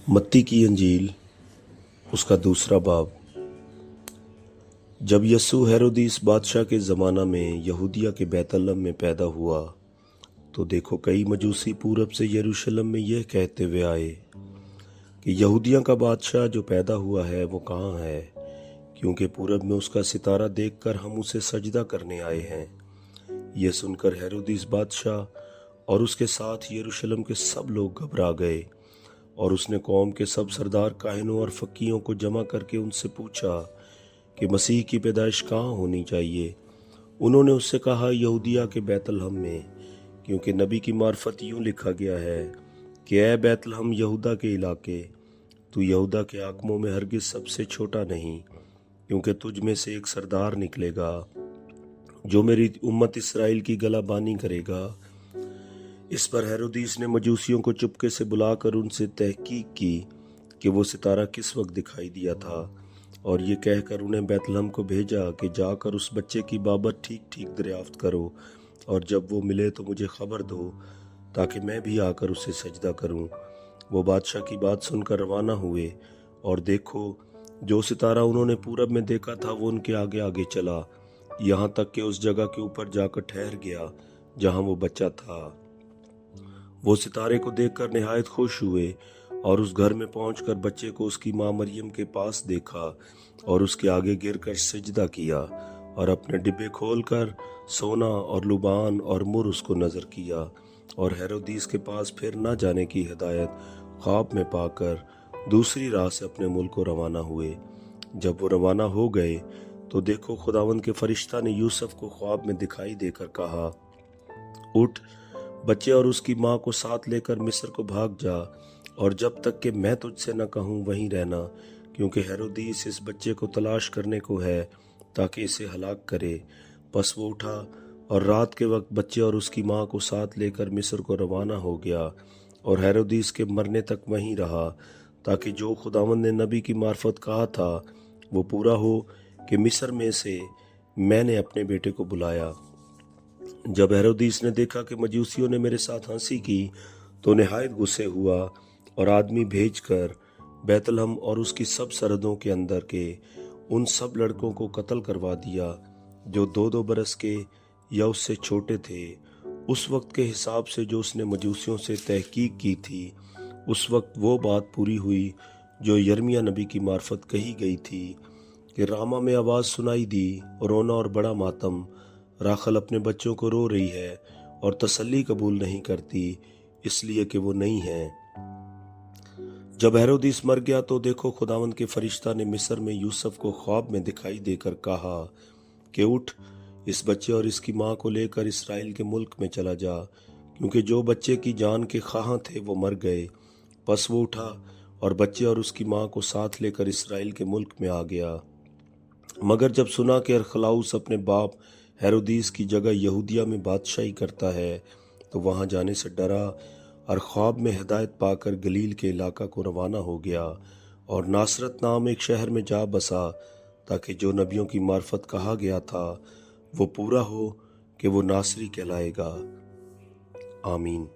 मत्ती की अंजील उसका दूसरा बाब। जब यस्सु हेरोदिस बादशाह के ज़माना में यहूदिया के बैतलहम में पैदा हुआ तो देखो कई मजूसी पूरब से यरूशलेम में यह कहते हुए आए कि यहूदिया का बादशाह जो पैदा हुआ है वो कहाँ है, क्योंकि पूरब में उसका सितारा देखकर हम उसे सजदा करने आए हैं। यह सुनकर हेरोदिस बादशाह और उसके साथ यरूशलेम के सब लोग घबरा गए, और उसने कौम के सब सरदार काहिनों और फकीयों को जमा करके उनसे पूछा कि मसीह की पैदाइश कहाँ होनी चाहिए। उन्होंने उससे कहा, यहूदिया के बैतलहम में, क्योंकि नबी की मार्फत यूं लिखा गया है कि ऐ बैतलहम यहूदा के इलाके, तू यहूदा के आकमों में हरगिज सबसे छोटा नहीं, क्योंकि तुझ में से एक सरदार निकलेगा जो मेरी उम्मत इसराइल की गलाबानी करेगा। इस पर हेरोदिस ने मजूसियों को चुपके से बुलाकर उनसे तहकीक की कि वो सितारा किस वक्त दिखाई दिया था, और ये कहकर उन्हें बैतलहम को भेजा कि जाकर उस बच्चे की बाबत ठीक ठीक दरियाफ्त करो, और जब वो मिले तो मुझे खबर दो ताकि मैं भी आकर उसे सजदा करूं। वो बादशाह की बात सुनकर रवाना हुए, और देखो जो सितारा उन्होंने पूरब में देखा था वो उनके आगे आगे चला, यहाँ तक कि उस जगह के ऊपर जाकर ठहर गया जहाँ वो बच्चा था। वो सितारे को देखकर निहायत खुश हुए, और उस घर में पहुंचकर बच्चे को उसकी माँ मरियम के पास देखा और उसके आगे गिरकर सजदा किया, और अपने डिब्बे खोलकर सोना और लुबान और मुर उसको नजर किया, और हेरोदिस के पास फिर न जाने की हिदायत ख्वाब में पाकर दूसरी राह से अपने मुल्क को रवाना हुए। जब वो रवाना हो गए तो देखो खुदावंद के फरिश्ता ने यूसुफ को ख्वाब में दिखाई देकर कहा, उठ, बच्चे और उसकी माँ को साथ लेकर मिस्र को भाग जा, और जब तक कि मैं तुझसे न कहूँ वहीं रहना, क्योंकि हेरोदिस इस बच्चे को तलाश करने को है ताकि इसे हलाक करे। बस वो उठा और रात के वक्त बच्चे और उसकी माँ को साथ लेकर मिस्र को रवाना हो गया, और हेरोदिस के मरने तक वहीं रहा, ताकि जो खुदावंद ने नबी की मार्फत कहा था वो पूरा हो कि मिस्र में से मैंने अपने बेटे को बुलाया। जब हेरोदिस ने देखा कि मजूसियों ने मेरे साथ हंसी की तो निहायत गुस्से हुआ, और आदमी भेजकर बैतलहम और उसकी सब सरहदों के अंदर के उन सब लड़कों को कत्ल करवा दिया जो 2-2 बरस के या उससे छोटे थे, उस वक्त के हिसाब से जो उसने मजूसियों से तहकीक की थी। उस वक्त वो बात पूरी हुई जो यिर्मयाह नबी की मार्फत कही गई थी कि रामा में आवाज़ सुनाई दी, रोना और बड़ा मातम, राखल अपने बच्चों को रो रही है और तसल्ली कबूल नहीं करती, इसलिए कि वो नहीं है। जब हेरोदिस मर गया तो देखो खुदावंद के फरिश्ता ने मिस्र में यूसुफ को ख्वाब में दिखाई देकर कहा कि उठ, इस बच्चे और इसकी माँ को लेकर इसराइल के मुल्क में चला जा, क्योंकि जो बच्चे की जान के ख्वाह थे वो मर गए। बस वो उठा और बच्चे और उसकी माँ को साथ लेकर इसराइल के मुल्क में आ गया। मगर जब सुना कि अरखलाउस अपने बाप हेरोदिस की जगह यहूदिया में बादशाही करता है तो वहां जाने से डरा, और ख्वाब में हिदायत पाकर गलील के इलाका को रवाना हो गया, और नासरत नाम एक शहर में जा बसा, ताकि जो नबियों की मार्फत कहा गया था वो पूरा हो कि वो नासरी कहलाएगा। आमीन।